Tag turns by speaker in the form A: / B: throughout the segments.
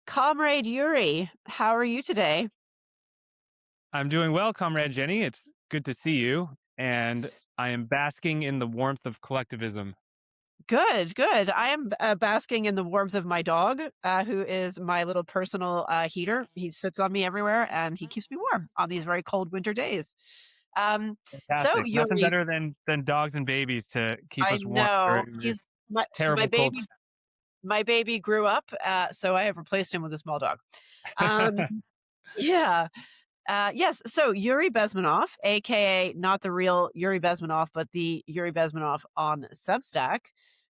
A: Comrade Yuri, how are you today?
B: I'm doing well, Comrade Jenny. It's good to see you, and I am basking in the warmth of collectivism.
A: Good, good. I am basking in the warmth of my dog, who is my little personal heater. He sits on me everywhere and he keeps me warm on these very cold winter days. So,
B: Fantastic. Nothing
A: Yuri,
B: better than dogs and babies to keep
A: I
B: us warm
A: know
B: during this
A: he's my
B: terrible cold.
A: baby. My baby grew up, so I have replaced him with a small dog. Um, yeah. Yes. So Yuri Bezmenov, aka not the real Yuri Bezmenov, but the Yuri Bezmenov on Substack,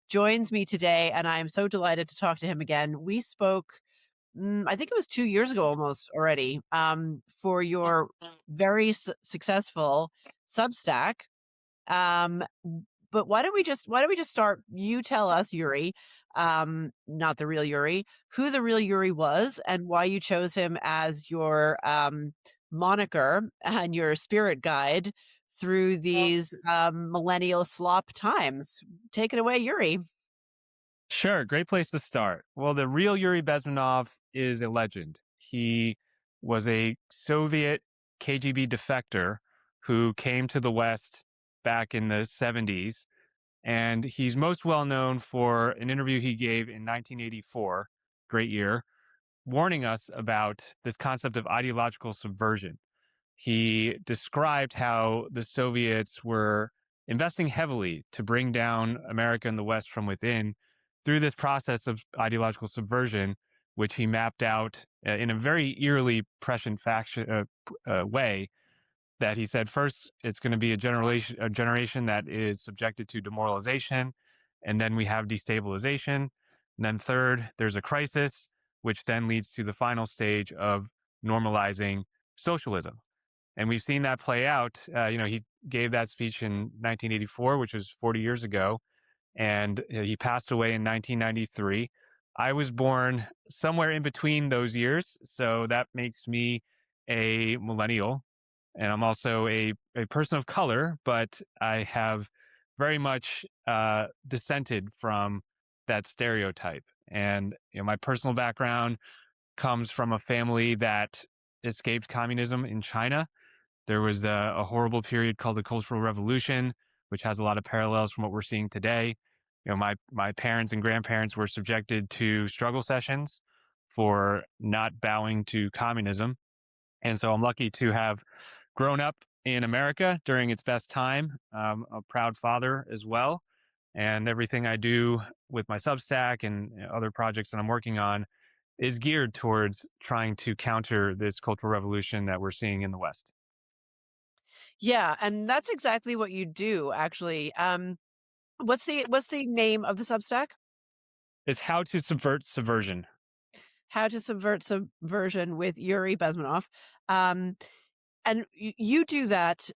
A: joins me today, and I am so delighted to talk to him again. We spoke, I think it was 2 years ago almost already, for your very successful Substack. Um, but why don't we just start? You tell us, Yuri, not the real Yuri, who the real Yuri was, and why you chose him as your moniker and your spirit guide through these millennial slop times. Take it away, Yuri.
B: Sure, great place to start. Well, the real Yuri Bezmenov is a legend. He was a Soviet KGB defector who came to the West back in the 70s. And he's most well known for an interview he gave in 1984, great year, warning us about this concept of ideological subversion. He described how the Soviets were investing heavily to bring down America and the West from within through this process of ideological subversion, which he mapped out in a very eerily prescient way. That he said first, it's going to be a generation that is subjected to demoralization, and then we have destabilization, and then third, there's a crisis, which then leads to the final stage of normalizing socialism. And we've seen that play out. He gave that speech in 1984, which was 40 years ago, and he passed away in 1993. I was born somewhere in between those years, so that makes me a millennial. And I'm also a person of color, but I have very much dissented from that stereotype. And my personal background comes from a family that escaped communism in China. There was a horrible period called the Cultural Revolution, which has a lot of parallels from what we're seeing today. My parents and grandparents were subjected to struggle sessions for not bowing to communism. And so I'm lucky to have grown up in America during its best time. A proud father as well. And everything I do with my Substack and other projects that I'm working on is geared towards trying to counter this cultural revolution that we're seeing in the West.
A: Yeah, and that's exactly what you do, actually. What's the name of the Substack?
B: It's how to subvert subversion.
A: How to Subvert Subversion with Yuri Bezmenov. Um, and you do that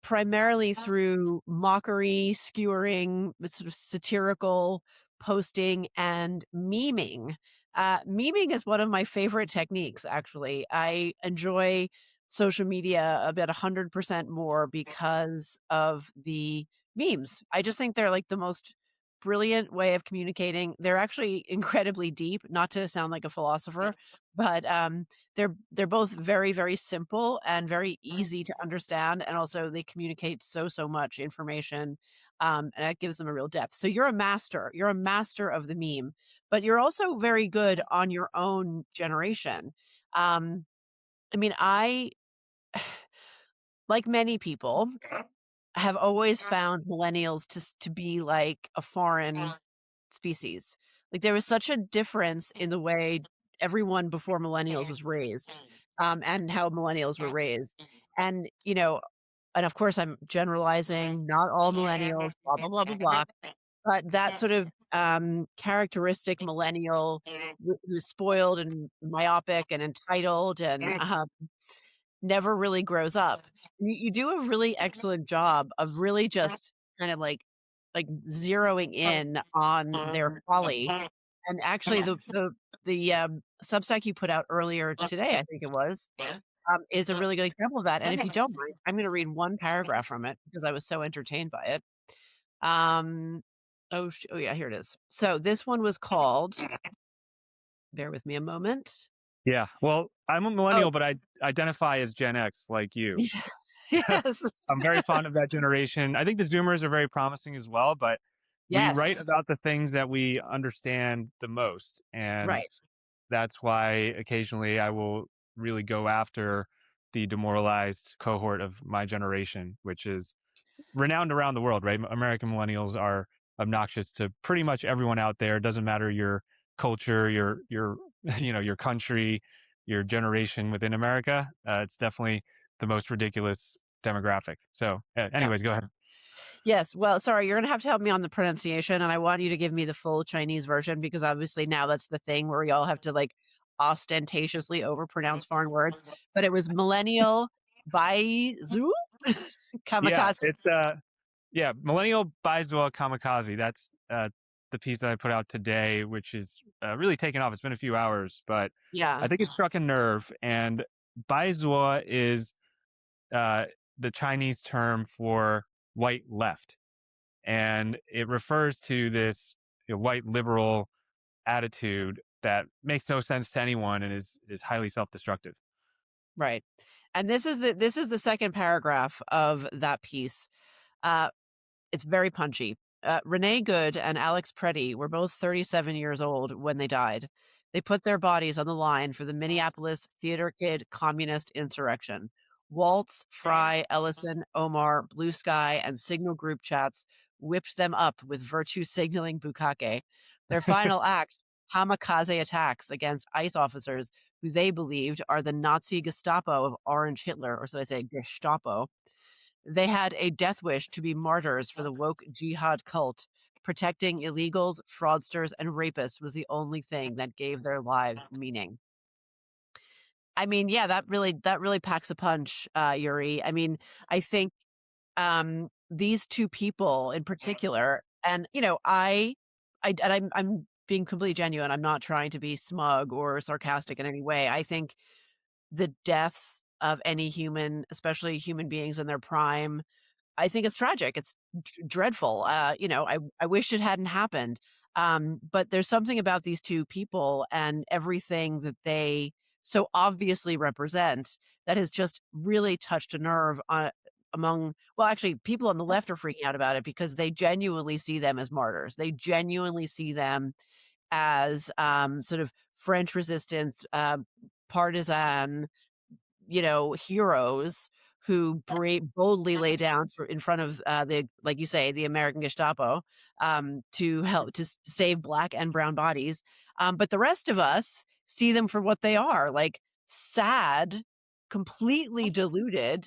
A: primarily through mockery, skewering, sort of satirical posting, and memeing. Memeing is one of my favorite techniques, actually. I enjoy social media about 100% more because of the memes. I just think they're like the most brilliant way of communicating. They're actually incredibly deep, not to sound like a philosopher, but they're both very, very simple and very easy to understand, and also they communicate so much information, and that gives them a real depth. So you're a master. You're a master of the meme, but you're also very good on your own generation. Um, I mean, I like many people have always found millennials to be like a foreign species. Like there was such a difference in the way everyone before millennials was raised, and how millennials were raised. And, and of course I'm generalizing, not all millennials, blah, blah, blah, blah, blah. But that sort of characteristic millennial who's spoiled and myopic and entitled and never really grows up. You do a really excellent job of really just kind of like zeroing in on their folly. And actually, the Substack you put out earlier today, I think it was, is a really good example of that. And if you don't mind, I'm going to read one paragraph from it because I was so entertained by it. Um, Oh yeah, here it is. So this one was called, bear with me a moment.
B: Yeah. Well, I'm a
A: Oh,
B: millennial, but I identify as Gen X like you.
A: yeah. Yes.
B: I'm very fond of that generation. I think the Zoomers are very promising as well, but we write
A: Yes.
B: about the things that we understand the most. And
A: Right.
B: that's why occasionally I will really go after the demoralized cohort of my generation, which is renowned around the world, right? American millennials are obnoxious to pretty much everyone out there. It doesn't matter your culture, your your country, your generation within America. It's definitely the most ridiculous demographic. So,
A: Yeah.
B: anyways, go ahead.
A: Yes. Well, sorry, you're gonna have to help me on the pronunciation, and I want you to give me the full Chinese version because obviously now that's the thing where we all have to like ostentatiously overpronounce foreign words. But it was millennial baizu
B: Yeah,
A: kamikaze.
B: it's yeah, millennial Baizua kamikaze. That's the piece that I put out today, which is really taken off. It's been a few hours, but I
A: Yeah.
B: think it struck a nerve. And Baizua is uh, the Chinese term for white left, and it refers to this white liberal attitude that makes no sense to anyone and is highly self-destructive.
A: Right. And this is the second paragraph of that piece. Uh, it's very punchy. Renee Good and Alex Preddy were both 37 years old when they died. They put their bodies on the line for the Minneapolis Theater Kid communist insurrection. Waltz, Fry, Ellison, Omar, Blue Sky, and Signal group chats whipped them up with virtue signaling bukkake. Their final acts, kamikaze attacks against ICE officers who they believed are the Nazi Gestapo of Orange Hitler, or should I say Gestapo. They had a death wish to be martyrs for the woke jihad cult. Protecting illegals, fraudsters, and rapists was the only thing that gave their lives meaning. I mean, yeah, that really packs a punch, Yuri. I mean, I think these two people in particular, and I'm being completely genuine. I'm not trying to be smug or sarcastic in any way. I think the deaths of any human, especially human beings in their prime, I think it's tragic. It's dreadful. I wish it hadn't happened. But there's something about these two people and everything that they so obviously represent that has just really touched a nerve among, well, actually, people on the left are freaking out about it because they genuinely see them as martyrs. They genuinely see them as sort of French resistance, partisan, heroes who boldly lay down for in front of the, like you say, the American Gestapo, to help to save black and brown bodies. But the rest of us see them for what they are, like sad, completely deluded,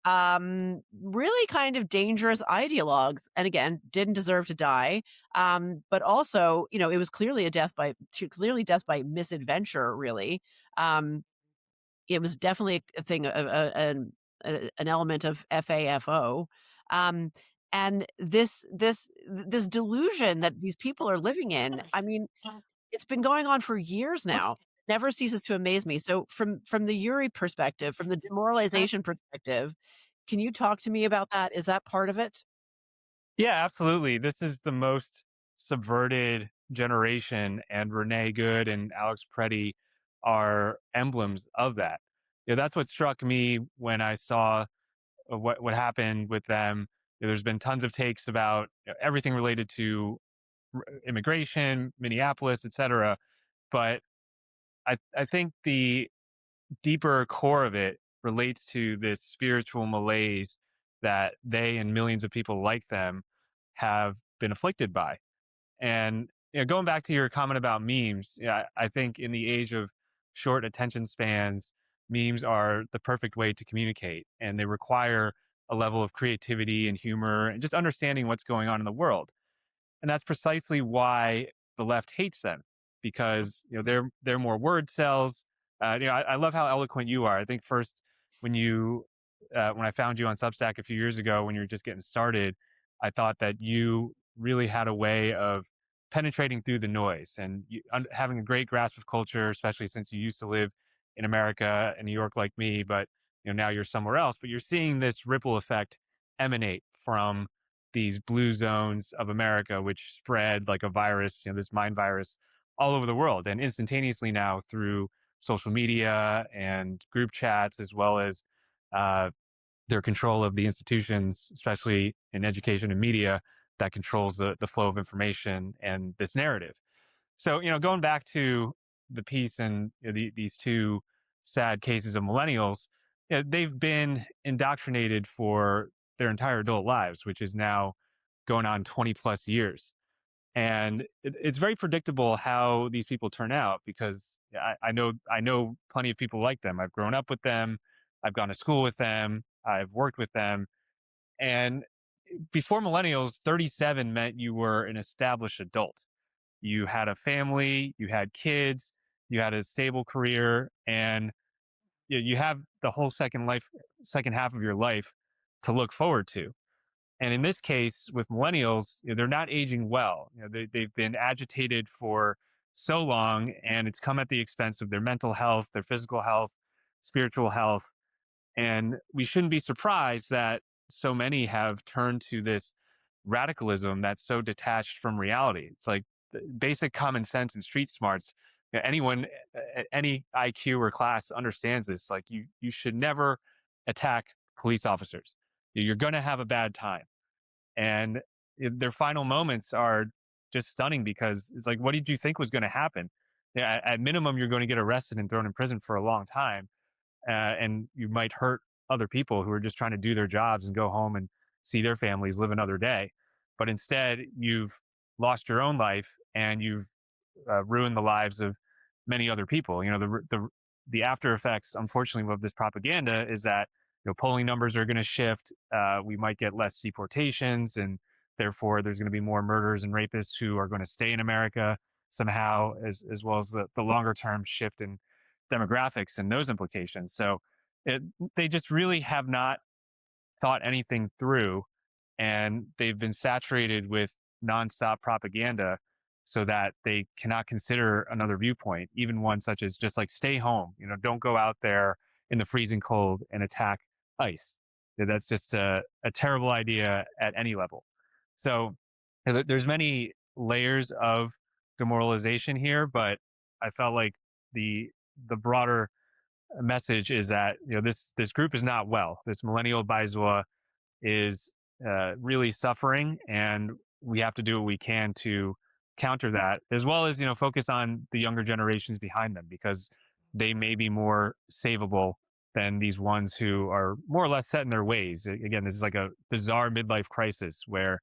A: really kind of dangerous ideologues. And again, didn't deserve to die. But also, it was clearly clearly death by misadventure, really. Um, it was definitely a thing, an element of FAFO, um, and this delusion that these people are living in, I mean, it's been going on for years now, never ceases to amaze me. So from the Yuri perspective, from the demoralization perspective, can you talk to me about that? Is that part of it?
B: Yeah, absolutely. This is the most subverted generation, and Renee Good and Alex Preddy are emblems of that. That's what struck me when I saw what happened with them. There's been tons of takes about everything related to immigration, Minneapolis, etc. But I think the deeper core of it relates to this spiritual malaise that they and millions of people like them have been afflicted by. And going back to your comment about memes, yeah, I think in the age of short attention spans, memes are the perfect way to communicate, and they require a level of creativity and humor and just understanding what's going on in the world. And that's precisely why the left hates them, because they're more word cells. I love how eloquent you are. I think first when you when I found you on Substack a few years ago when you were just getting started, I thought that you really had a way of penetrating through the noise and having a great grasp of culture, especially since you used to live in America and New York like me, but now you're somewhere else. But you're seeing this ripple effect emanate from these blue zones of America, which spread like a virus, this mind virus all over the world and instantaneously now through social media and group chats, as well as uh, their control of the institutions, especially in education and media, that controls the flow of information and this narrative. So, going back to the piece and these two sad cases of millennials, they've been indoctrinated for their entire adult lives, which is now going on 20 plus years. And it's very predictable how these people turn out because I know plenty of people like them. I've grown up with them. I've gone to school with them. I've worked with them. And before millennials, 37 meant you were an established adult. You had a family, you had kids, you had a stable career, and you have the whole second half of your life to look forward to. And in this case, with millennials, they're not aging well. They've been agitated for so long, and it's come at the expense of their mental health, their physical health, spiritual health. And we shouldn't be surprised that so many have turned to this radicalism that's so detached from reality. It's like the basic common sense and street smarts. Anyone at any IQ or class understands this. Like you should never attack police officers. You're going to have a bad time. And their final moments are just stunning because it's like, what did you think was going to happen? Yeah, at minimum, you're going to get arrested and thrown in prison for a long time, and you might hurt other people who are just trying to do their jobs and go home and see their families live another day. But instead, you've lost your own life and you've ruined the lives of many other people. The after effects, unfortunately, of this propaganda is that polling numbers are going to shift. We might get less deportations, and therefore there's going to be more murderers and rapists who are going to stay in America somehow, as well as the longer term shift in demographics and those implications. So they just really have not thought anything through, and they've been saturated with nonstop propaganda so that they cannot consider another viewpoint, even one such as just like stay home. Don't go out there in the freezing cold and attack ICE. That's just a terrible idea at any level. So there's many layers of demoralization here, but I felt like the broader message is that this group is not well. This millennial Baizua is really suffering, and we have to do what we can to counter that, as well as focus on the younger generations behind them because they may be more savable than these ones who are more or less set in their ways. Again, this is like a bizarre midlife crisis where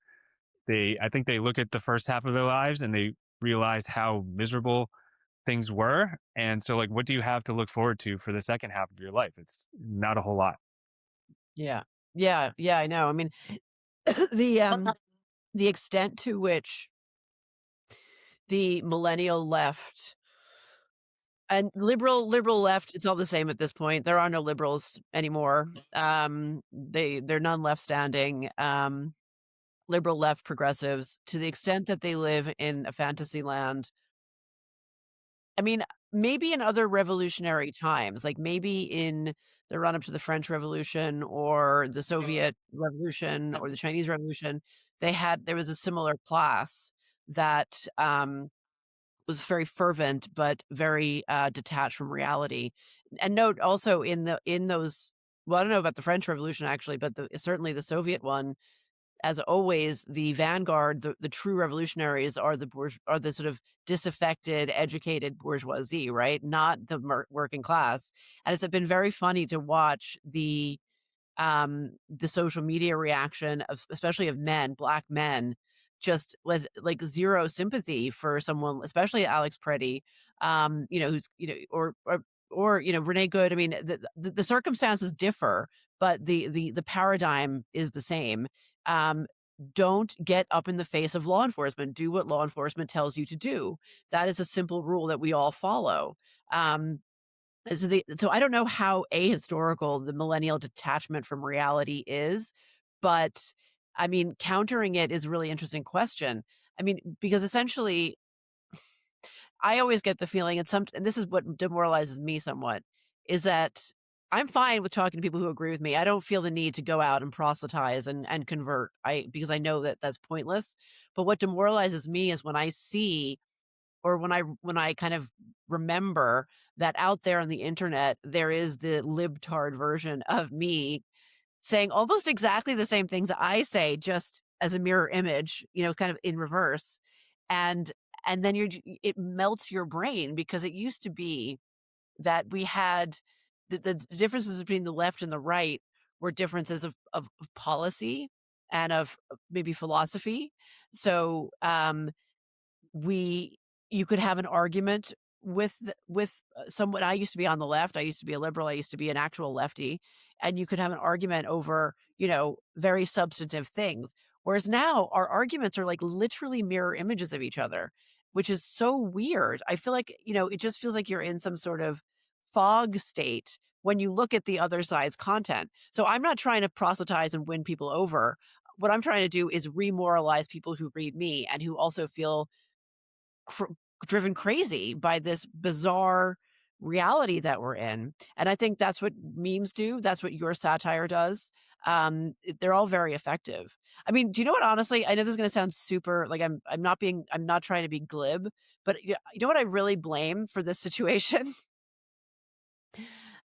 B: I think they look at the first half of their lives and they realize how miserable things were. And so, like, what do you have to look forward to for the second half of your life? It's not a whole lot.
A: Yeah. Yeah, I know. I mean, the the extent to which the millennial left and liberal left, it's all the same at this point. There are no liberals anymore. They're none left standing. Liberal left progressives, to the extent that they live in a fantasy land. I mean, maybe in other revolutionary times, like maybe in the run up to the French Revolution or the Soviet Revolution or the Chinese Revolution, there was a similar class that was very fervent but very detached from reality. And note also in those. Well, I don't know about the French Revolution actually, but certainly the Soviet one, as always, the vanguard, the true revolutionaries are the sort of disaffected, educated bourgeoisie, right? Not the working class. And it's been very funny to watch the social media reaction of, especially of men, black men, just with like zero sympathy for someone, especially Alex Preddy, who's, or Renee Good. I mean, the circumstances differ, but the paradigm is the same. Um, don't get up in the face of law enforcement. Do what law enforcement tells you to do. That is a simple rule that we all follow. So I don't know how ahistorical the millennial detachment from reality is, but I mean, countering it is a really interesting question. I mean, because essentially, I always get the feeling, and this is what demoralizes me somewhat, is that I'm fine with talking to people who agree with me. I don't feel the need to go out and proselytize and convert. Because I know that that's pointless. But what demoralizes me is when I see, or when I kind of remember that out there on the internet there is the libtard version of me saying almost exactly the same things I say, just as a mirror image, kind of in reverse. And then it melts your brain, because it used to be that we had the differences between the left and the right were differences of policy and of maybe philosophy. So we you could have an argument with someone. I used to be on the left, I used to be a liberal, I used to be an actual lefty, and you could have an argument over, very substantive things. Whereas now our arguments are like literally mirror images of each other, which is so weird. I feel like, it just feels like you're in some sort of fog state when you look at the other side's content. So I'm not trying to proselytize and win people over. What I'm trying to do is remoralize people who read me and who also feel cr- driven crazy by this bizarre reality that we're in. And I think that's what memes do. That's what your satire does. They're all very effective. I mean, do you know what? Honestly, I know this is going to sound super like I'm not trying to be glib, but you know what I really blame for this situation?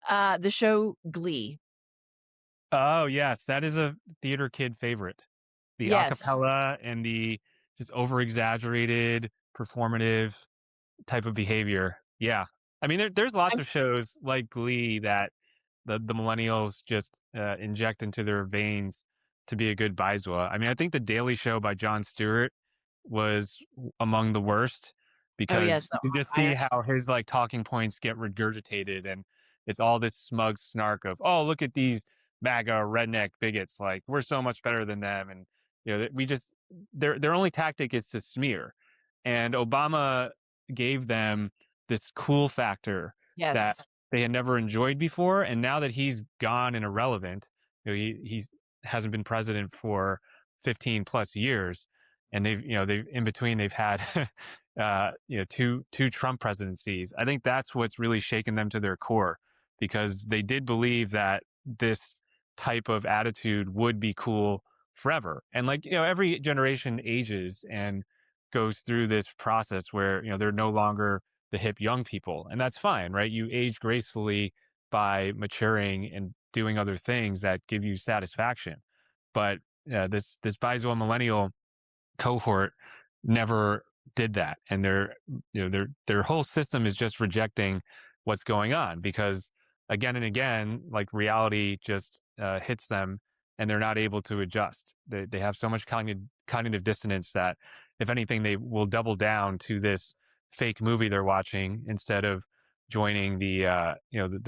A: The show Glee.
B: Oh, yes, that is a theater kid favorite. The
A: Yes,
B: acapella and the just over-exaggerated performative type of behavior. Yeah. I mean, there's lots
A: I'm.
B: of shows like Glee that the millennials just, inject into their veins to be a good Biswa. I mean, I think The Daily Show by Jon Stewart was among the worst
A: Oh yes,
B: because
A: the
B: you can just
A: iron.
B: see how his, like, talking points get regurgitated, and it's all this smug snark of, "Oh, look at these MAGA redneck bigots, like, we're so much better than them," and, that we just their only tactic is to smear, and Obama gave them this cool factor that
A: Yes,
B: they had never enjoyed before, and now that he's gone and irrelevant, he hasn't been president for 15 plus years, and they've in between they've had two Trump presidencies. I think that's what's really shaken them to their core, because they did believe that this type of attitude would be cool forever. And, like, every generation ages and goes through this process where, they're no longer the hip young people, and that's fine, right? You age gracefully by maturing and doing other things that give you satisfaction. But this Biso millennial cohort never did that, and their whole system is just rejecting what's going on, because again and again, like, reality just hits them, and they're not able to adjust. They have so much cognitive dissonance that, if anything, they will double down to this fake movie they're watching instead of joining the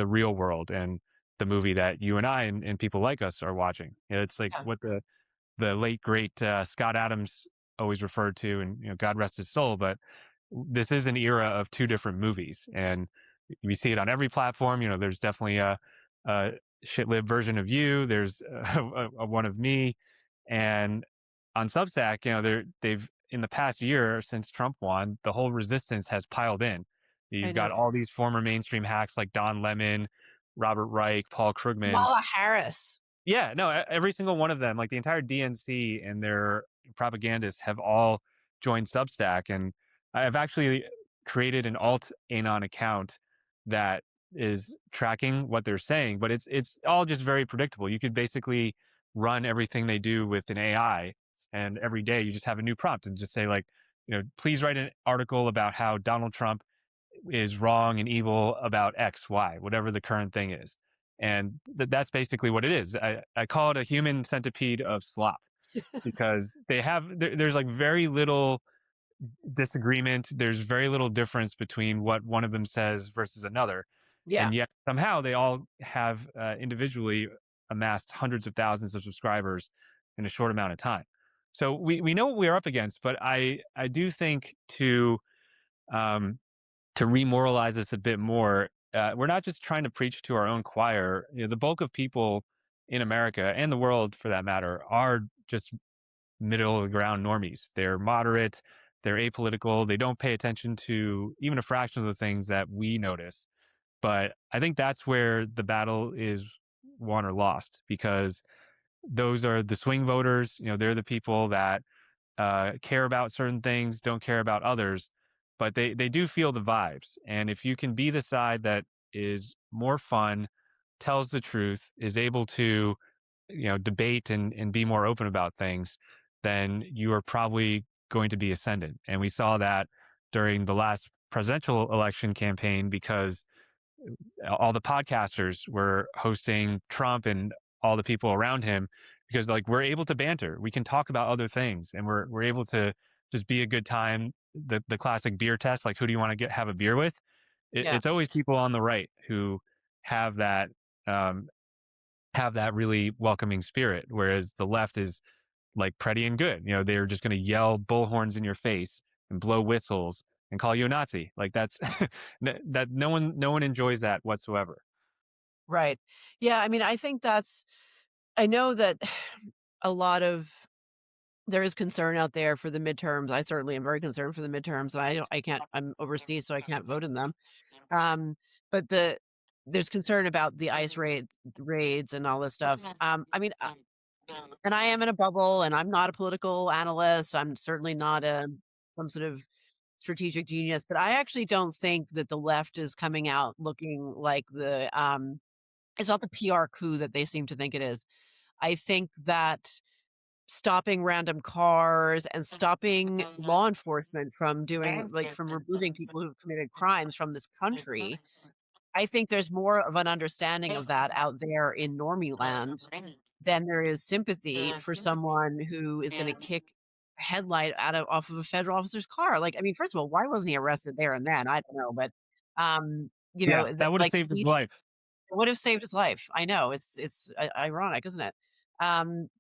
B: real world and the movie that you and I and people like us are watching. It's like
A: yeah,
B: what the late great Scott Adams always referred to, and, God rest his soul. But this is an era of two different movies, and we see it on every platform. There's definitely a shitlib version of you. There's a one of me, and on Substack, they've in the past year since Trump won, the whole resistance has piled in.
A: I
B: You've got
A: know.
B: all these former mainstream hacks like Don Lemon, Robert Reich, Paul Krugman.
A: Kamala Harris.
B: Yeah, no, every single one of them, like the entire DNC and their propagandists, have all joined Substack, and I've actually created an alt anon account that is tracking what they're saying, but it's all just very predictable. You could basically run everything they do with an AI, and every day you just have a new prompt and just say, like, please write an article about how Donald Trump is wrong and evil about X, Y, whatever the current thing is. And that's basically what it is. I call it a human centipede of slop, because there's like very little disagreement. There's very little difference between what one of them says versus another.
A: Yeah.
B: And yet somehow they all have individually amassed hundreds of thousands of subscribers in a short amount of time. So we know what we're up against, but I do think um, to remoralize us a bit more, we're not just trying to preach to our own choir. The bulk of people in America and the world, for that matter, are just middle of the ground normies. They're moderate, they're apolitical, they don't pay attention to even a fraction of the things that we notice. But I think that's where the battle is won or lost, because those are the swing voters. They're the people that care about certain things, don't care about others, but they do feel the vibes. And if you can be the side that is more fun, tells the truth, is able to debate and be more open about things, then you are probably going to be ascendant. And we saw that during the last presidential election campaign, because all the podcasters were hosting Trump and all the people around him, because like we're able to banter, we can talk about other things, and we're able to just be a good time. The classic beer test, like who do you want to have a beer with?
A: Yeah.
B: It's always people on the right who have that um, really welcoming spirit, whereas the left is like pretty and good. They're just going to yell bullhorns in your face and blow whistles and call you a Nazi. Like that's that no one enjoys that whatsoever.
A: Right. Yeah. I mean, I know that a lot of there is concern out there for the midterms. I certainly am very concerned for the midterms, and I can't, I'm overseas, so I can't vote in them. Um, but there's concern about the ICE raids and all this stuff. I mean, and I am in a bubble, and I'm not a political analyst. I'm certainly not some sort of strategic genius, but I actually don't think that the left is coming out looking like it's not the PR coup that they seem to think it is. I think that stopping random cars and stopping law enforcement from doing like from removing people who've committed crimes from this country, I think there's more of an understanding of that out there in normie land than there is sympathy for someone who is gonna kick a headlight out of off of a federal officer's car. Like, I mean, first of all, why wasn't he arrested there and then? I don't know, but,
B: Yeah,
A: th
B: that would have
A: like,
B: saved his
A: police
B: life.
A: would have saved his life. I know, it's ironic, isn't it?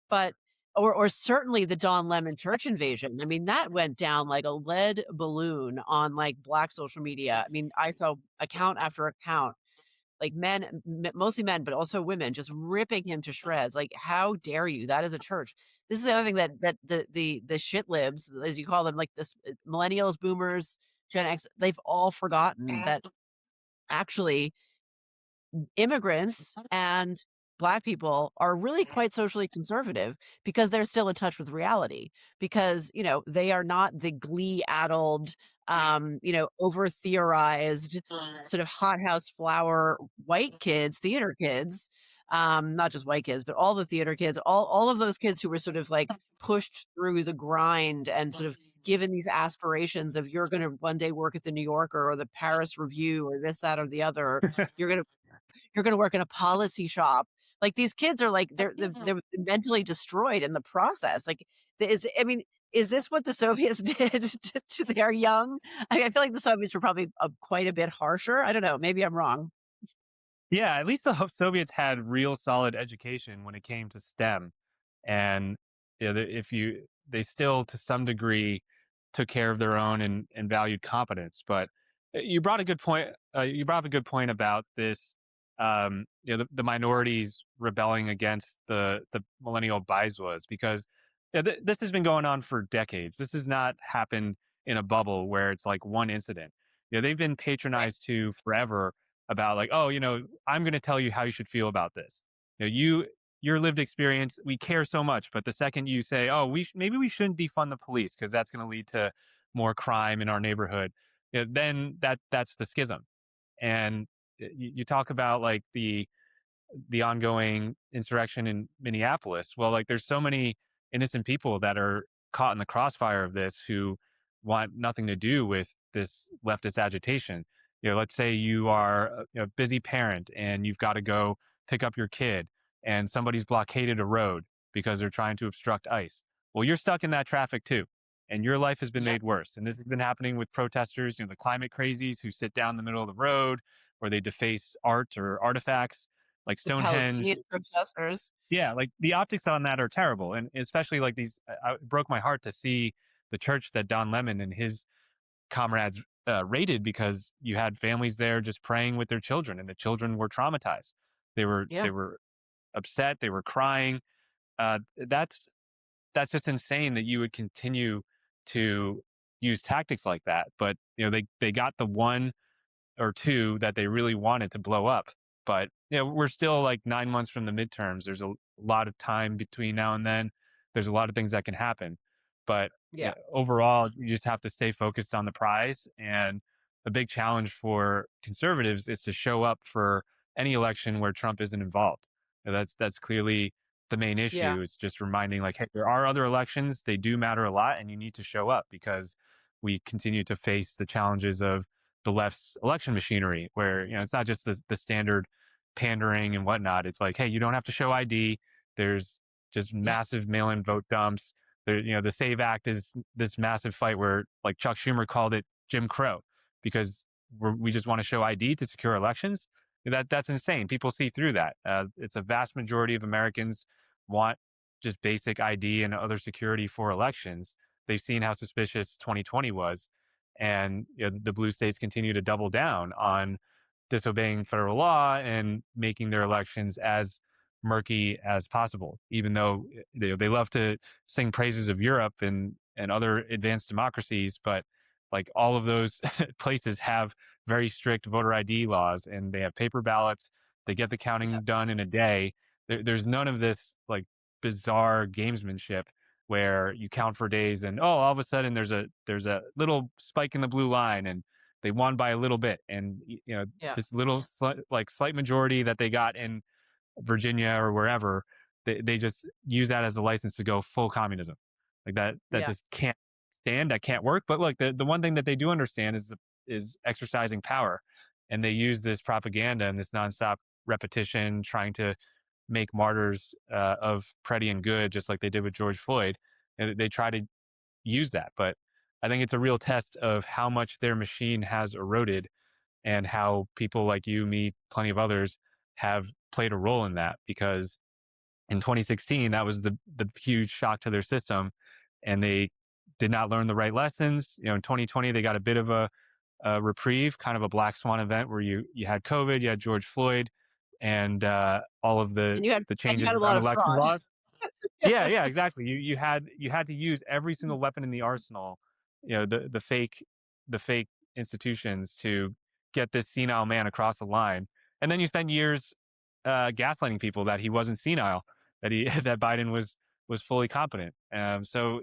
A: But or certainly the Don Lemon church invasion. I mean, that went down like a lead balloon on, like, Black social media. I mean, I saw account after account, like mostly men, but also women, just ripping him to shreds. Like, how dare you? That is a church. This is the other thing that the shitlibs, as you call them, like this millennials, boomers, Gen X, they've all forgotten that actually immigrants and Black people are really quite socially conservative because they're still in touch with reality, because, they are not the glee-addled, over theorized, sort of hothouse flower white kids, theater kids, not just white kids, but all the theater kids, all of those kids who were sort of, like, pushed through the grind and sort of given these aspirations of you're gonna one day work at the New Yorker or the Paris Review or this, that, or the other. You're gonna you're gonna work in a policy shop. Like, these kids are, like, they're mentally destroyed in the process. Like, I mean, is this what the Soviets did to their young? I feel like the Soviets were probably, quite a bit harsher. I don't know, maybe I'm wrong.
B: Yeah, at least the Soviets had real solid education when it came to STEM, and if you they still to some degree took care of their own and valued competence. But you brought a good point. You brought up a good point about this. The minorities rebelling against the millennial bisos, because this has been going on for decades. This has not happened in a bubble where it's like one incident. They've been patronized to forever about like, oh, I'm going to tell you how you should feel about this. Your lived experience, we care so much, but the second you say, oh, maybe we shouldn't defund the police because that's going to lead to more crime in our neighborhood, then that's the schism. And you talk about like the ongoing insurrection in Minneapolis. Well, like there's so many innocent people that are caught in the crossfire of this who want nothing to do with this leftist agitation. Let's say you are a busy parent and you've got to go pick up your kid, and somebody's blockaded a road because they're trying to obstruct ICE. Well, you're stuck in that traffic too, and your life has been
A: Yep.
B: made worse. And this has been happening with protesters, the climate crazies who sit down in the middle of the road, or they deface art or artifacts like
A: The
B: Stonehenge.
A: Palestinian protesters.
B: Yeah, like the optics on that are terrible, and especially like these. It broke my heart to see the church that Don Lemon and his comrades raided, because you had families there just praying with their children, and the children were traumatized. They
A: Yeah.
B: were upset. They were crying. That's just insane that you would continue to use tactics like that. But they got the one or two that they really wanted to blow up. But we're still like 9 months from the midterms. There's a lot of time between now and then. There's a lot of things that can happen. But
A: Yeah.
B: overall, you just have to stay focused on the prize. And a big challenge for conservatives is to show up for any election where Trump isn't involved. That's clearly the main
A: Yeah.
B: issue. It's just reminding, like, hey, there are other elections. They do matter a lot, and you need to show up because we continue to face the challenges of the left's election machinery, where it's not just the standard pandering and whatnot. It's like, hey, you don't have to show ID. There's just
A: Yeah.
B: massive mail-in vote dumps. There, the Save Act is this massive fight where, like, Chuck Schumer called it Jim Crow because we just want to show ID to secure elections. That's insane. People see through that. It's a vast majority of Americans want just basic ID and other security for elections. They've seen how suspicious 2020 was, and the blue states continue to double down on disobeying federal law and making their elections as murky as possible. Even though they love to sing praises of Europe and other advanced democracies, but like all of those places have very strict voter ID laws, and they have paper ballots. They get the
A: Yeah.
B: counting done in a day. There's none of this like bizarre gamesmanship where you count for days and all of a sudden there's a little spike in the blue line and they won by a little bit, and
A: Yeah.
B: this little slight majority that they got in Virginia or wherever, they just use that as a license to go full communism. Like that
A: Yeah.
B: just can't stand. That can't work. But look, the one thing that they do understand is exercising power, and they use this propaganda and this nonstop repetition, trying to make martyrs of Pretty and Good, just like they did with George Floyd. And they try to use that, but I think it's a real test of how much their machine has eroded and how people like you, me, plenty of others have played a role in that, because in 2016 that was the huge shock to their system, and they did not learn the right lessons. In 2020 they got a bit of a reprieve, kind of a black swan event where you had COVID, you had George Floyd, and all of the
A: And you
B: changes
A: had a lot
B: around
A: of
B: election
A: fraud.
B: laws. Yeah, exactly. You had to use every single weapon in the arsenal, the fake institutions to get this senile man across the line. And then you spend years gaslighting people that he wasn't senile, that he that Biden was fully competent. So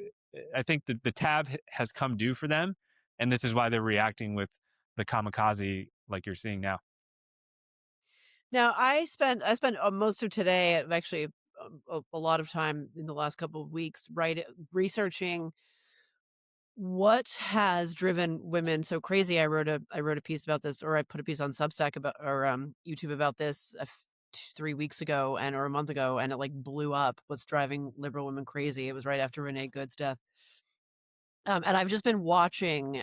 B: I think that the tab has come due for them, and this is why they're reacting with the kamikaze like you're seeing now.
A: Now, I spent most of today, actually, a lot of time in the last couple of weeks, researching what has driven women so crazy. I wrote a piece about this, or I put a piece on Substack about, or YouTube about this 3 weeks ago, or a month ago, and it like blew up. What's driving liberal women crazy? It was right after Renee Good's death, and I've just been watching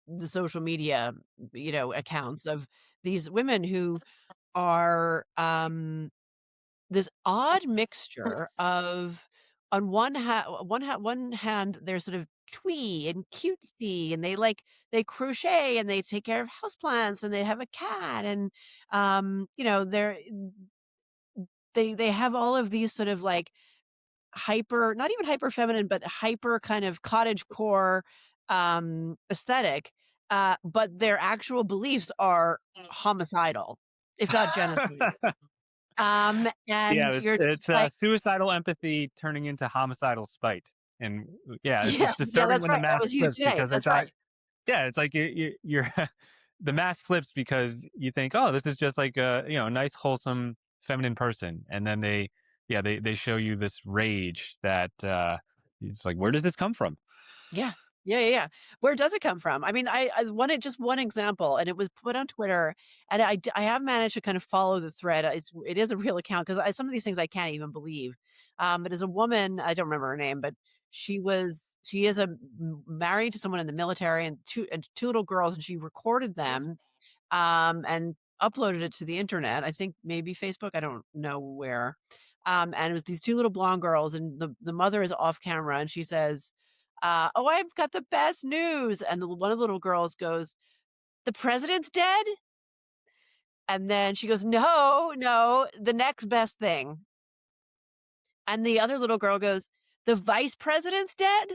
A: the social media, accounts of these women who are this odd mixture of, on one hand, they're sort of twee and cutesy, and they crochet and they take care of houseplants and they have a cat, and they have all of these sort of like hyper, not even hyper feminine, but hyper kind of cottage core aesthetic, but their actual beliefs are homicidal, if not genocide. And
B: Yeah,
A: you're
B: it's
A: just like,
B: suicidal empathy turning into homicidal spite, and yeah,
A: yeah,
B: it's
A: yeah,
B: disturbing
A: that's
B: when the
A: right. That
B: mask
A: was used
B: flips
A: today.
B: because
A: That's right.
B: yeah, it's like you're the mask flips because you think, oh, this is just like a nice wholesome feminine person, and then they show you this rage that it's like, where does this come from?
A: Yeah. Yeah, yeah, yeah. Where does it come from? I mean, I wanted just one example, and it was put on Twitter, and I have managed to kind of follow the thread. It is a real account, because some of these things I can't even believe. But as a woman, I don't remember her name, but she is married to someone in the military, and two little girls, and she recorded them, and uploaded it to the internet. I think maybe Facebook. I don't know where. And it was these two little blonde girls, and the mother is off camera, and she says, "Oh, I've got the best news." And one of the little girls goes, "The president's dead?" And then she goes, "No, no, the next best thing." And the other little girl goes, "The vice president's dead?"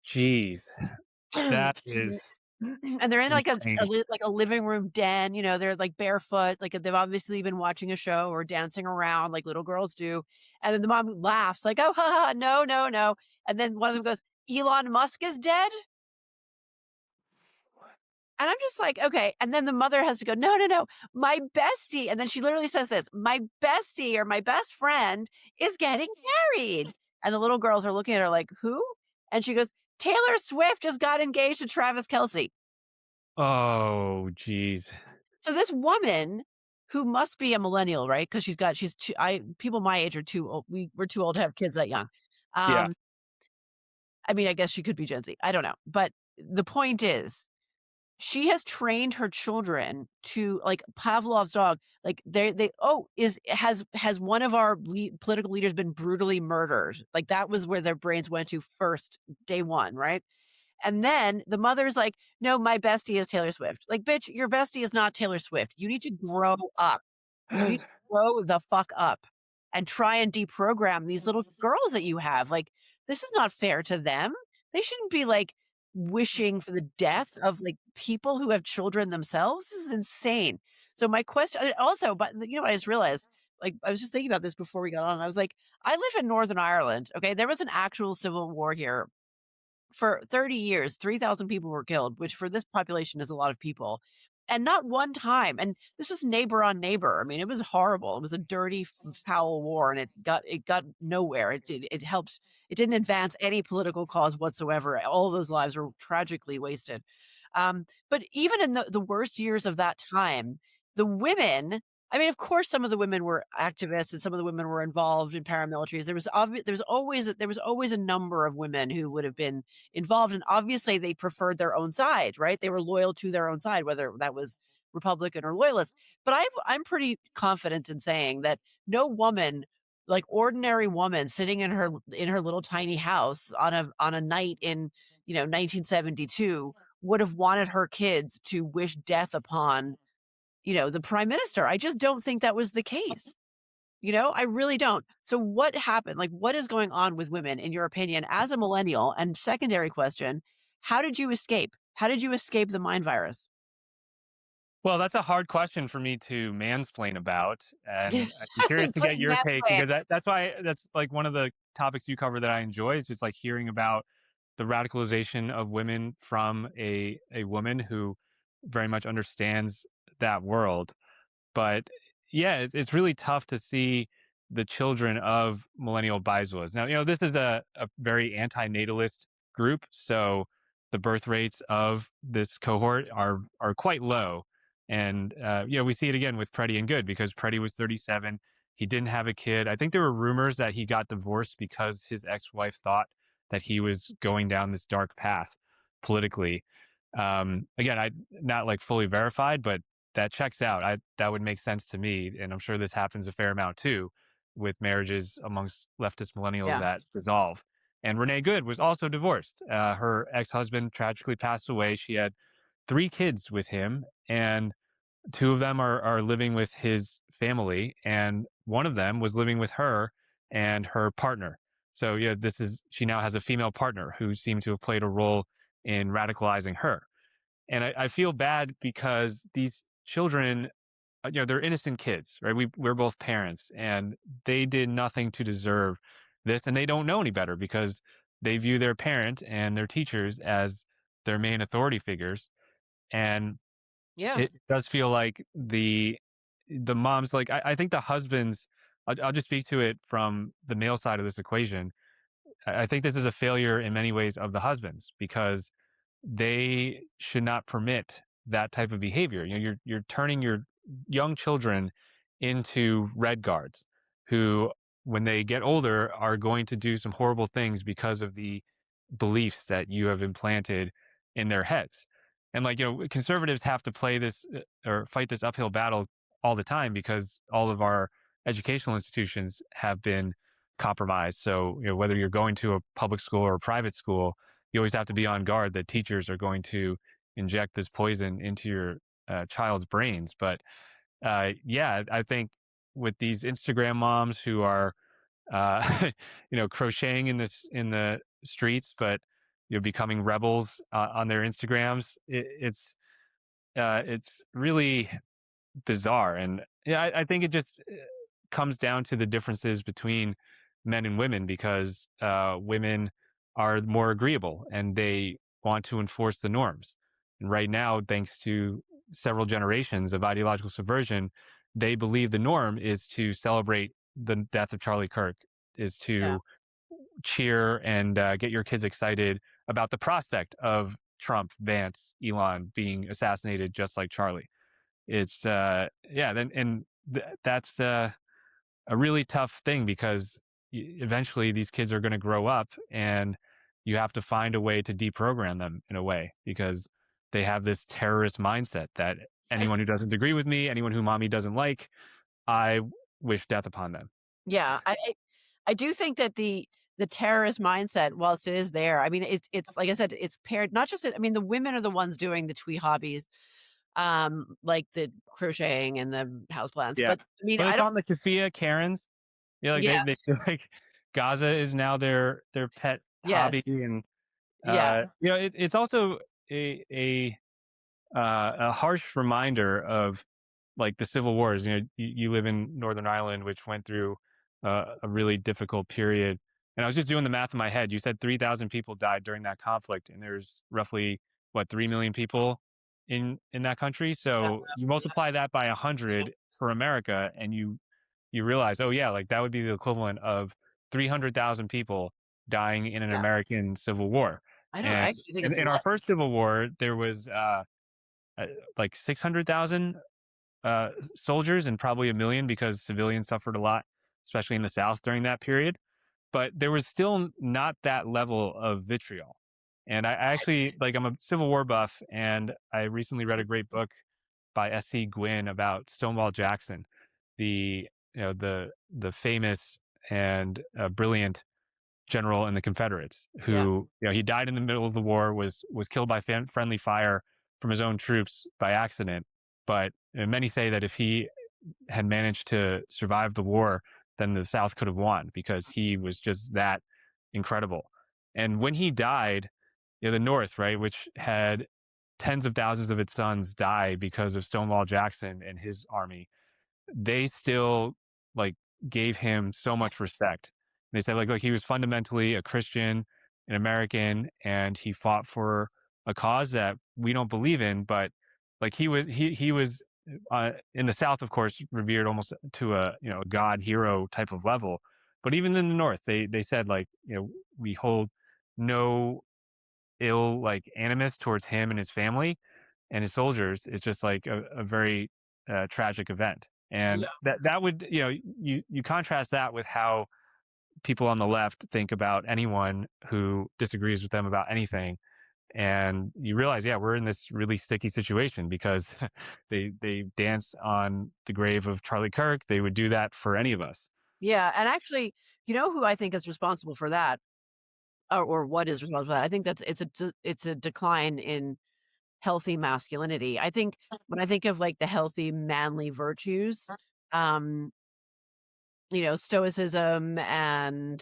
B: Jeez, that is.
A: And they're in like
B: Insane.
A: like a living room den, they're like barefoot, like they've obviously been watching a show or dancing around like little girls do. And then the mom laughs like, "Oh, haha, no, no, no." And then one of them goes, "Elon Musk is dead?" And I'm just like, "Okay." And then the mother has to go, "No, no, no. My bestie." And then she literally says this, "My bestie or my best friend is getting married." And the little girls are looking at her like, "Who?" And she goes, "Taylor Swift just got engaged to Travis Kelce."
B: Oh, geez.
A: So this woman who must be a millennial, right? Because she's too people my age are too old. We're too old to have kids that young.
B: Yeah.
A: Um, I mean, I guess she could be Gen Z. I don't know. But the point is, she has trained her children to like Pavlov's dog. Like has one of our political leaders been brutally murdered? Like that was where their brains went to first, day one, right? And then the mother's like, "No, my bestie is Taylor Swift." Like, "Bitch, your bestie is not Taylor Swift. You need to grow up. You need to grow the fuck up and try and deprogram these little girls that you have. Like, this is not fair to them. They shouldn't be like wishing for the death of like people who have children themselves. This is insane." So my question also, but you know what I just realized? Like I was just thinking about this before we got on. I was like, I live in Northern Ireland. Okay. There was an actual civil war here for 30 years, 3,000 people were killed, which for this population is a lot of people. And not one time. And this was neighbor on neighbor. I mean, it was horrible. It was a dirty, foul war, and it got nowhere. It helped. It didn't advance any political cause whatsoever. All those lives were tragically wasted. But even in the worst years of that time, the women. I mean, of course, some of the women were activists, and some of the women were involved in paramilitaries. There was always a number of women who would have been involved, and obviously they preferred their own side, right? They were loyal to their own side, whether that was Republican or loyalist. But I'm pretty confident in saying that no woman, like ordinary woman sitting in her little tiny house on a night in 1972 would have wanted her kids to wish death upon the prime minister. I just don't think that was the case. I really don't. So what happened? Like, what is going on with women, in your opinion, as a millennial? And secondary question, how did you escape? How did you escape the mind virus?
B: Well, that's a hard question for me to mansplain about, and I'm curious to get
A: Please
B: your take
A: mansplain.
B: because that's why that's like one of the topics you cover that I enjoy is just like hearing about the radicalization of women from a woman who very much understands that world. But yeah, it's really tough to see the children of millennial bisos. Now, this is a very anti-natalist group, so the birth rates of this cohort are quite low. And we see it again with Preddy and Good because Preddy was 37. He didn't have a kid. I think there were rumors that he got divorced because his ex-wife thought that he was going down this dark path politically. Again, I not like fully verified, but that checks out. That would make sense to me, and I'm sure this happens a fair amount too, with marriages amongst leftist millennials
A: Yeah.
B: that dissolve. And Renee Good was also divorced. Her ex-husband tragically passed away. She had 3 kids with him, and 2 of them are living with his family, and one of them was living with her and her partner. So yeah, she now has a female partner who seemed to have played a role in radicalizing her. And I feel bad because these children, they're innocent kids, right? We're both parents, and they did nothing to deserve this, and they don't know any better because they view their parent and their teachers as their main authority figures. And
A: Yeah.
B: it does feel like the moms, like I think the husbands. I'll just speak to it from the male side of this equation. I think this is a failure in many ways of the husbands because they should not permit that type of behavior. You're turning your young children into red guards who, when they get older, are going to do some horrible things because of the beliefs that you have implanted in their heads. And like, conservatives have to play this or fight this uphill battle all the time because all of our educational institutions have been compromised. So, whether you're going to a public school or a private school, you always have to be on guard that teachers are going to inject this poison into your child's brains. But yeah, I think with these Instagram moms who are, crocheting in the streets, but becoming rebels on their Instagrams. It's really bizarre. And yeah, I think it just comes down to the differences between men and women, because women are more agreeable and they want to enforce the norms. And right now, thanks to several generations of ideological subversion, they believe the norm is to celebrate the death of Charlie Kirk, is
A: Yeah.
B: to cheer and get your kids excited about the prospect of Trump, Vance, Elon being assassinated just like Charlie. It's yeah, then and that's a really tough thing, because eventually these kids are going to grow up, and you have to find a way to deprogram them in a way, because they have this terrorist mindset that anyone who doesn't agree with me, anyone who mommy doesn't like, I wish death upon them.
A: Yeah, I do think that the terrorist mindset, whilst it is there, I mean, it's like I said, it's paired not just I mean, the women are the ones doing the twee hobbies, like the crocheting and the houseplants,
B: Yeah.
A: but I mean,
B: Well, they
A: I
B: call
A: don't
B: them the kafia Karens. Yeah, like
A: yeah,
B: they feel like Gaza is now their pet hobby.
A: yes,
B: And
A: yeah,
B: it's also a harsh reminder of like the civil wars. You live in Northern Ireland, which went through a really difficult period. And I was just doing the math in my head. You said 3,000 people died during that conflict, and there's roughly what 3 million people in that country.
A: yeah,
B: So you multiply that by 100 for America, and you realize, oh yeah, like that would be the equivalent of 300,000 people dying in an
A: yeah.
B: American civil war.
A: I
B: And
A: actually think
B: in,
A: it's
B: in our
A: less.
B: first civil war, there was like 600,000 soldiers, and probably a million because civilians suffered a lot, especially in the South during that period. But there was still not that level of vitriol. And I actually, like, I'm a Civil War buff, and I recently read a great book by S.C. Gwynn about Stonewall Jackson, the the famous and brilliant general in the Confederates,
A: Yeah,
B: who he died in the middle of the war, was killed by friendly fire from his own troops by accident. But many say that if he had managed to survive the war, then the South could have won, because he was just that incredible. And when he died, the North, right, which had tens of thousands of its sons die because of Stonewall Jackson and his army, they still like gave him so much respect. They said like he was fundamentally a Christian, an American, and he fought for a cause that we don't believe in, but like he was in the South, of course, revered almost to a a god hero type of level. But even in the North, they said like we hold no ill like animus towards him and his family and his soldiers. It's just like a very tragic event. And
A: yeah,
B: that would you contrast that with how people on the left think about anyone who disagrees with them about anything, and you realize, yeah, we're in this really sticky situation, because they dance on the grave of Charlie Kirk. They would do that for any of us.
A: yeah, and actually, you know who I think is responsible for that, or what is responsible for that? I think that's it's a decline in healthy masculinity. I think when I think of, like, the healthy manly virtues, um, stoicism and,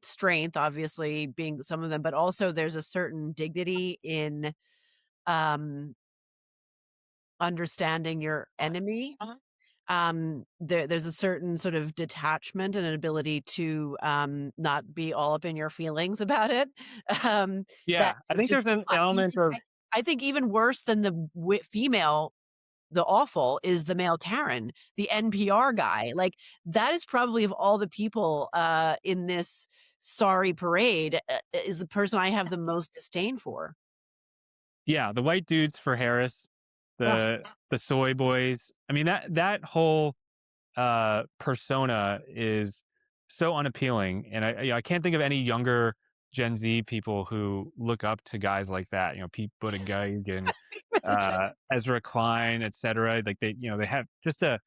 A: strength obviously being some of them, but also there's a certain dignity in, um, understanding your enemy. There's a certain sort of detachment and an ability to, not be all up in your feelings about it, that
B: Yeah, I
A: is
B: think
A: just
B: there's an element of
A: I think even worse than the female, the awful is the male Karen, the NPR guy. Like, that is probably of all the people, in this sorry parade, is the person I have the most disdain for.
B: yeah, the white dudes for Harris,
A: Ugh,
B: the soy boys. I mean, that whole persona is so unappealing, and I can't think of any younger Gen Z people who look up to guys like that. Pete Buttigieg and Ezra Klein, etc. Like they have just a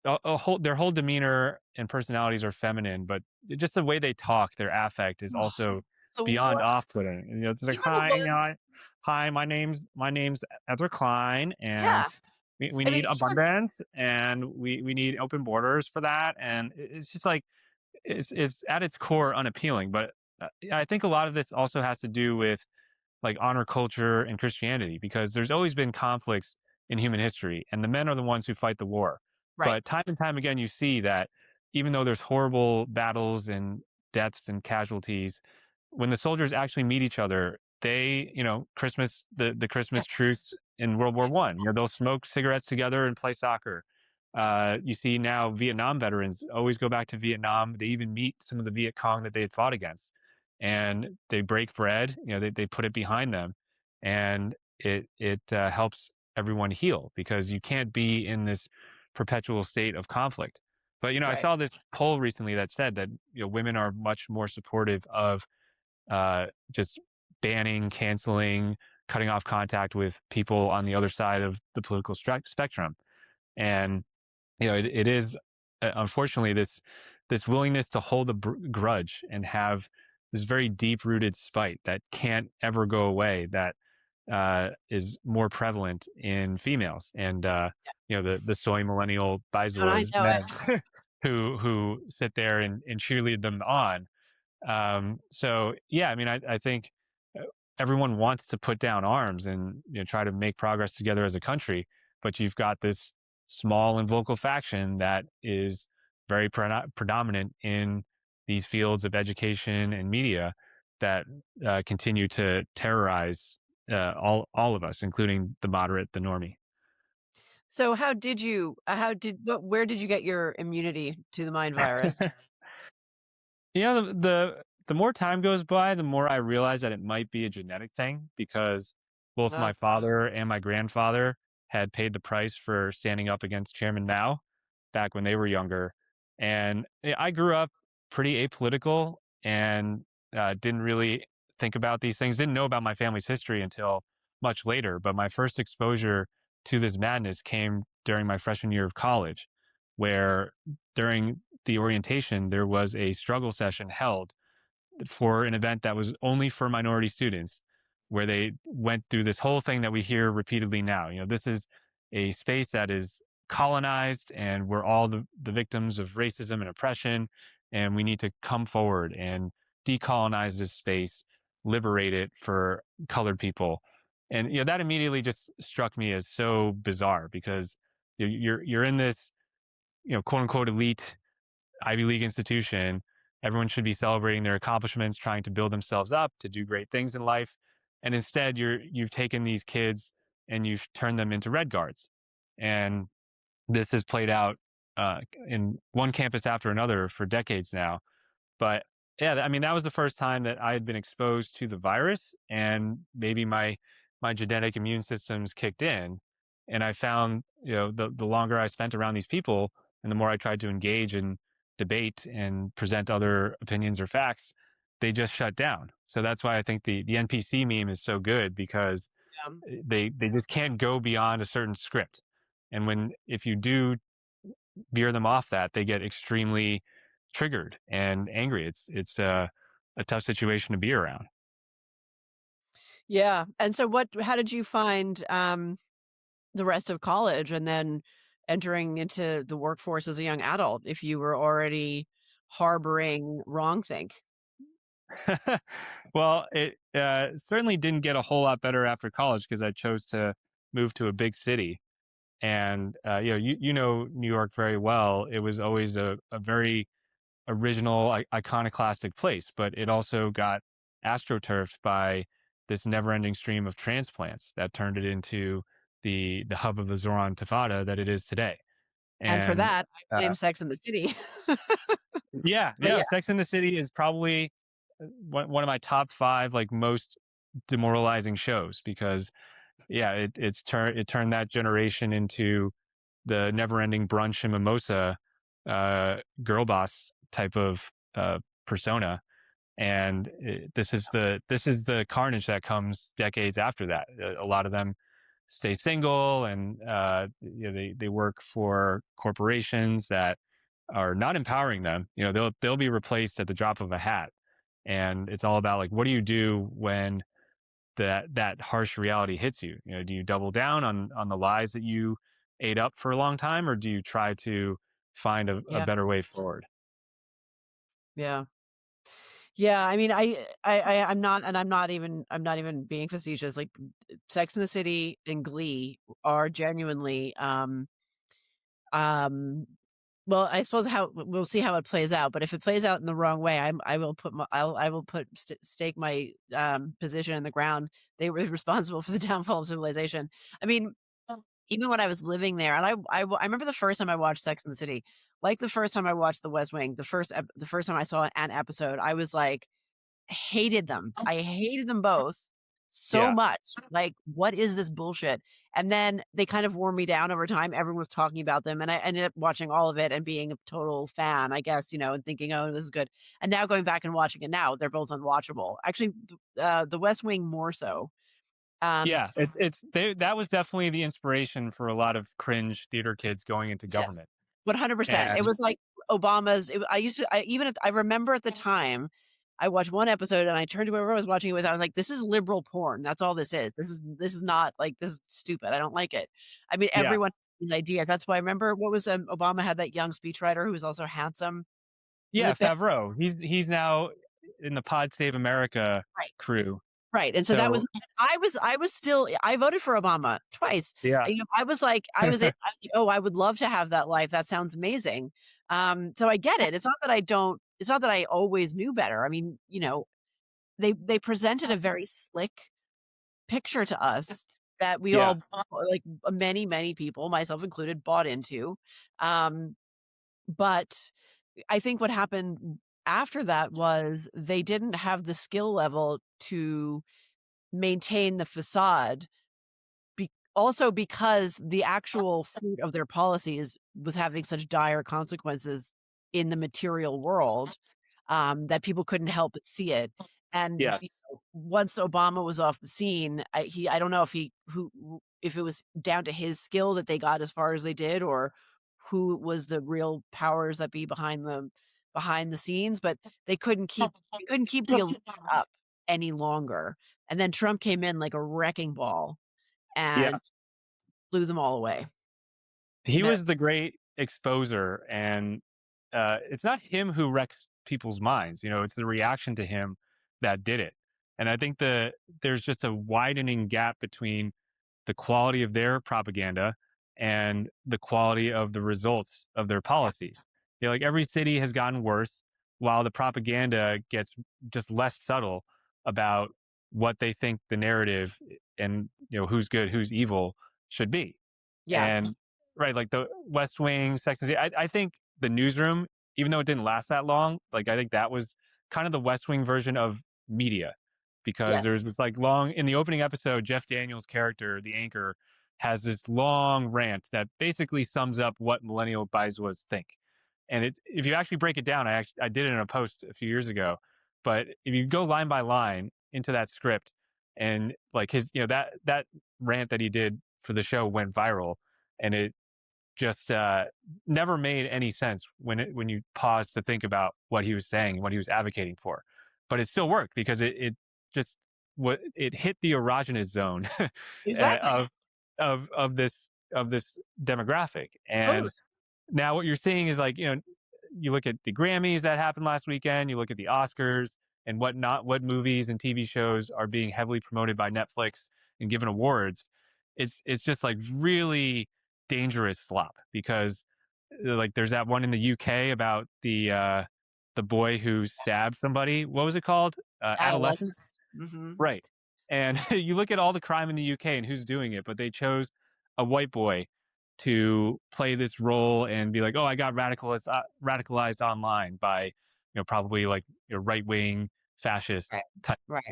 B: whole their whole demeanor and personalities are feminine, but just the way they talk, their affect is
A: ugh,
B: also
A: the
B: beyond
A: worst.
B: off-putting. And, it's like,
A: Even the
B: hi,
A: ones
B: hi, my name's Ezra Klein, and
A: yeah.
B: we
A: I mean,
B: need abundance, and we need open borders for that. And it's just like it's at its core unappealing. But I think a lot of this also has to do with like honor culture and Christianity, because there's always been conflicts in human history, and the men are the ones who fight the war.
A: Right.
B: But time and time again, you see that even though there's horrible battles and deaths and casualties, when the soldiers actually meet each other, they, Christmas, the Christmas truce in World War I, they'll smoke cigarettes together and play soccer. You see now Vietnam veterans always go back to Vietnam. They even meet some of the Viet Cong that they had fought against, and they break bread. They put it behind them, and it helps everyone heal, because you can't be in this perpetual state of conflict. But I
A: Right.
B: saw this poll recently that said that women are much more supportive of just banning, canceling, cutting off contact with people on the other side of the political spectrum. And it is unfortunately this willingness to hold a grudge and have this very deep rooted spite that can't ever go away, that is more prevalent in females, and the soy millennial
A: And I
B: biso
A: know it.
B: men who sit there and cheerlead them on. So yeah, I mean, I think uh, everyone wants to put down arms and try to make progress together as a country, but you've got this small and vocal faction that is very predominant in these fields of education and media that continue to terrorize all of us, including the moderate, the normie.
A: So where did you get your immunity to the mind virus?
B: The more time goes by, the more I realize that it might be a genetic thing, because both
A: Uh,
B: my father and my grandfather had paid the price for standing up against Chairman Mao back when they were younger. And I grew up pretty apolitical and didn't really think about these things, didn't know about my family's history until much later. But my first exposure to this madness came during my freshman year of college, where during the orientation, there was a struggle session held for an event that was only for minority students, where they went through this whole thing that we hear repeatedly now. This is a space that is colonized, and we're all the victims of racism and oppression, and we need to come forward and decolonize this space, liberate it for colored people. And that immediately just struck me as so bizarre, because you're in this quote unquote elite Ivy League institution. Everyone should be celebrating their accomplishments, trying to build themselves up to do great things in life. And instead, you've taken these kids and you've turned them into red guards. And this has played out in one campus after another for decades now. But yeah, I mean, that was the first time that I had been exposed to the virus, and maybe my genetic immune systems kicked in. And I found, the longer I spent around these people, and the more I tried to engage in debate and present other opinions or facts, they just shut down. So that's why I think the NPC meme is so good, because
A: yeah.
B: they just can't go beyond a certain script. And if you do veer them off that, they get extremely triggered and angry. It's a tough situation to be around.
A: Yeah. And so how did you find the rest of college and then entering into the workforce as a young adult if you were already harboring wrongthink?
B: Well, it certainly didn't get a whole lot better after college, because I chose to move to a big city. And you know New York very well. It was always a very original, iconoclastic place, but it also got astroturfed by this never-ending stream of transplants that turned it into the hub of the Zoran Intifada that it is today.
A: And for
B: And
A: that, I blame
B: uh,
A: Sex and the City.
B: yeah,
A: But yeah,
B: Sex in the City is probably one of my top five like most demoralizing shows, because yeah, it turned that generation into the never-ending brunch and mimosa girl boss type of persona. And this is the carnage that comes decades after that. A lot of them stay single, and they work for corporations that are not empowering them. They'll be replaced at the drop of a hat. And it's all about like, what do you do when that harsh reality hits you? Do you double down on the lies that you ate up for a long time, or do you try to find a
A: yeah,
B: better way forward?
A: yeah. Yeah, I mean, I'm not even being facetious. Like, Sex and the City and Glee are genuinely, um, well, I suppose how we'll see how it plays out. But if it plays out in the wrong way, I will put I will put stake my position in the ground. They were responsible for the downfall of civilization. I mean, even when I was living there, and I remember the first time I watched Sex and the City, like the first time I watched The West Wing, the first time I saw an episode, I was like, hated them. I hated them both so
B: Yeah.
A: much. Like, what is this bullshit? And then they kind of wore me down over time. Everyone was talking about them, and I ended up watching all of it and being a total fan, I guess, and thinking, "Oh, this is good." And now going back and watching it now, they're both unwatchable. Actually, The West Wing more so. Um,
B: Yeah, that was definitely the inspiration for a lot of cringe theater kids going into
A: yes,
B: government.
A: 100%. It
B: And
A: was like Obama's. I used to. I remember at the time, I watched one episode and I turned to whoever I was watching it with. I was like, "This is liberal porn. That's all this is. This is not like this is stupid. I don't like it." I mean,
B: yeah,
A: everyone has these ideas. That's why I remember what was Obama had that young speechwriter who was also handsome. Was
B: yeah,
A: it Ben?
B: Favreau. He's now in the Pod Save America
A: Right.
B: crew.
A: Right, and so that was
B: So
A: I was still I voted for Obama twice.
B: yeah,
A: I was like I was like, "Oh, I would love to have that life. That sounds amazing." So I get it. It's not that I always knew better. I mean, they presented a very slick picture to us that we
B: yeah,
A: all like many, many people, myself included, bought into. Um, but I think what happened after that was they didn't have the skill level to maintain the facade, also because the actual fruit of their policies was having such dire consequences in the material world, that people couldn't help but see it. And
B: yes,
A: once Obama was off the scene, I don't know if it was down to his skill that they got as far as they did, or who was the real powers that be behind the scenes, but they couldn't keep the illusion up any longer. And then Trump came in like a wrecking ball
B: yeah.
A: and blew them all away.
B: He
A: No.
B: was the great exposer, and it's not him who wrecks people's minds. It's the reaction to him that did it. And I think there's just a widening gap between the quality of their propaganda and the quality of the results of their policies. Like every city has gotten worse, while the propaganda gets just less subtle about what they think the narrative and who's good, who's evil should be.
A: Yeah.
B: And right, like the West Wing, Sex and the City. I think the Newsroom, even though it didn't last that long, like I think that was kind of the West Wing version of media, because
A: Yes.
B: there's this like long in the opening episode, Jeff Daniels' character, the anchor, has this long rant that basically sums up what millennial bisos think. And if you actually break it down, I did it in a post a few years ago, but if you go line by line into that script, and like his that rant that he did for the show went viral, and it just never made any sense when you pause to think about what he was saying and what he was advocating for. But it still worked because it just what it hit the erogenous zone
A: Exactly.
B: of of this demographic.
A: Totally.
B: And now what you're seeing is like, you look at the Grammys that happened last weekend, you look at the Oscars and what movies and TV shows are being heavily promoted by Netflix and given awards. It's just like really dangerous slop, because like there's that one in the UK about the boy who stabbed somebody. What was it called? Adolescence?
A: Adolescence. Mhm.
B: Right. And you look at all the crime in the UK and who's doing it, but they chose a white boy to play this role and be like, "Oh, I got radicalized online by, probably like right wing fascist
A: Right.
B: type."
A: Right.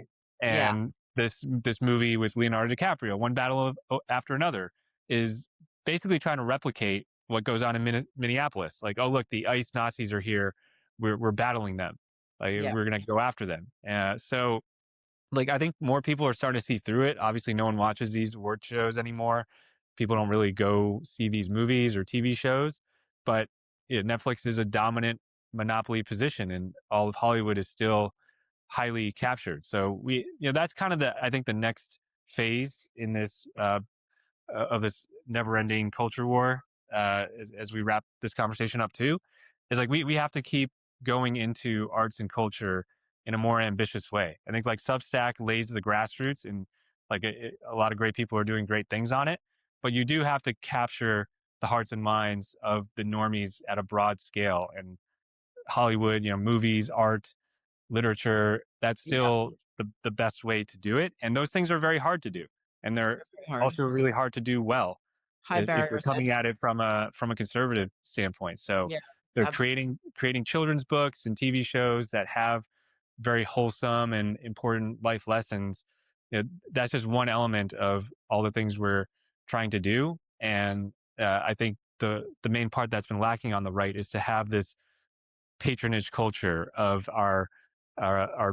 A: Yeah.
B: And this movie with Leonardo DiCaprio, one battle after another, is basically trying to replicate what goes on in Minneapolis. Like, oh look, the ICE Nazis are here. We're battling them. Like
A: Yeah.
B: we're gonna go after them. So like I think more people are starting to see through it. Obviously, no one watches these award shows anymore. People don't really go see these movies or TV shows, but Netflix is a dominant monopoly position, and all of Hollywood is still highly captured. So that's kind of I think the next phase in this of this never-ending culture war. As we wrap this conversation up too, is like we have to keep going into arts and culture in a more ambitious way. I think like Substack lays the grassroots, and like a lot of great people are doing great things on it. But you do have to capture the hearts and minds of the normies at a broad scale. And Hollywood, movies, art, literature, that's
A: Yeah,
B: still the best way to do it. And those things are very hard to do. And they're
A: they're very hard.
B: also really hard to do well
A: High
B: if you're
A: barriers to
B: coming
A: entry.
B: at it from a conservative standpoint. So
A: Yeah,
B: they're
A: absolutely.
B: creating children's books and TV shows that have very wholesome and important life lessons. That's just one element of all the things we're trying to do. And I think the main part that's been lacking on the right is to have this patronage culture of our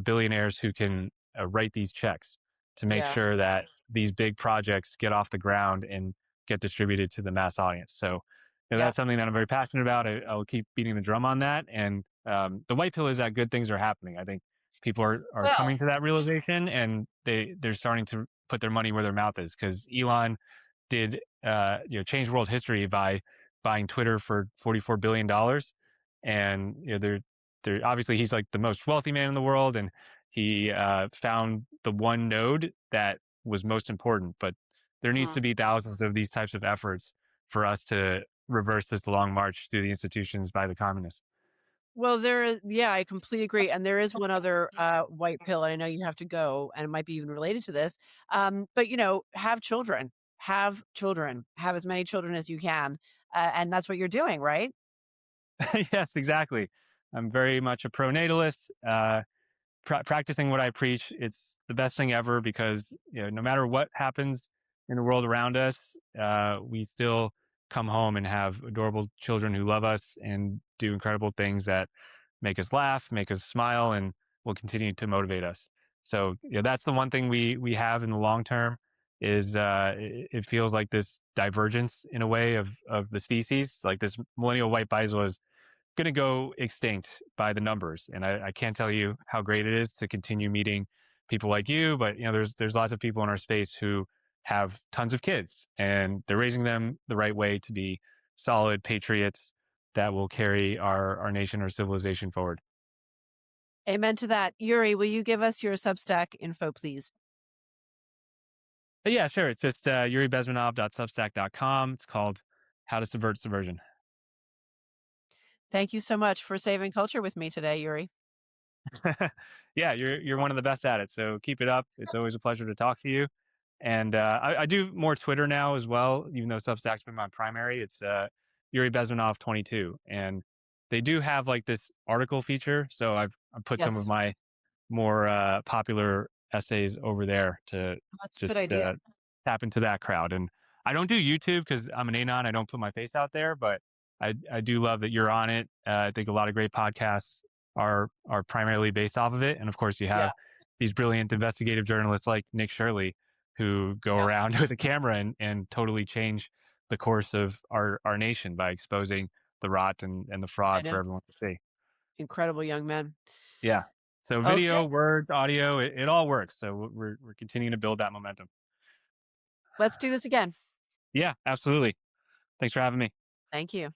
B: billionaires who can write these checks to make
A: Yeah,
B: sure that these big projects get off the ground and get distributed to the mass audience. So
A: yeah.
B: that's something that I'm very passionate about. I'll keep beating the drum on that. And the white pill is that good things are happening. I think people are
A: Well,
B: coming to that realization, and they're starting to put their money where their mouth is, because Elon did change world history by buying Twitter for $44 billion. And they're obviously he's like the most wealthy man in the world, and he found the one node that was most important. But there needs
A: huh.
B: to be thousands of these types of efforts for us to reverse this long march through the institutions by the communists.
A: Well, there is, yeah, I completely agree, and there is one other, white pill, and I know you have to go, and it might be even related to this, but, have children. Have children. Have as many children as you can, and that's what you're doing, right?
B: Yes, exactly. I'm very much a pro-natalist. Practicing what I preach, it's the best thing ever, because no matter what happens in the world around us, we still come home and have adorable children who love us and do incredible things that make us laugh, make us smile, and will continue to motivate us. So that's the one thing we have in the long term is it feels like this divergence in a way of the species. Like this millennial white biso is going to go extinct by the numbers. And I can't tell you how great it is to continue meeting people like you. But there's lots of people in our space who have tons of kids, and they're raising them the right way to be solid patriots that will carry our nation or civilization forward.
A: Amen to that. Yuri, will you give us your Substack info, please?
B: But yeah, sure. It's just yuribezmenov.substack.com. It's called How to Subvert Subversion.
A: Thank you so much for saving culture with me today, Yuri.
B: Yeah, you're one of the best at it. So keep it up. It's always a pleasure to talk to you. And I do more Twitter now as well, even though Substack's been my primary. It's Yuri Bezmenov 22, and they do have like this article feature. So I've put some of
A: Yes,
B: my more popular essays over there to
A: that's a good
B: just
A: idea.
B: tap into that crowd. And I don't do YouTube because I'm an anon. I don't put my face out there, but I do love that you're on it. I think a lot of great podcasts are primarily based off of it, and of course you
A: Yeah,
B: have these brilliant investigative journalists like Nick Shirley who go
A: yeah,
B: around with a camera and totally change the course of our nation by exposing the rot and the
A: I
B: fraud for
A: know.
B: everyone to see.
A: Incredible young men.
B: Yeah. So
A: Okay,
B: video, words, audio, it all works. So we're continuing to build that momentum.
A: let's do this again.
B: Yeah, absolutely. Thanks for having me.
A: Thank you.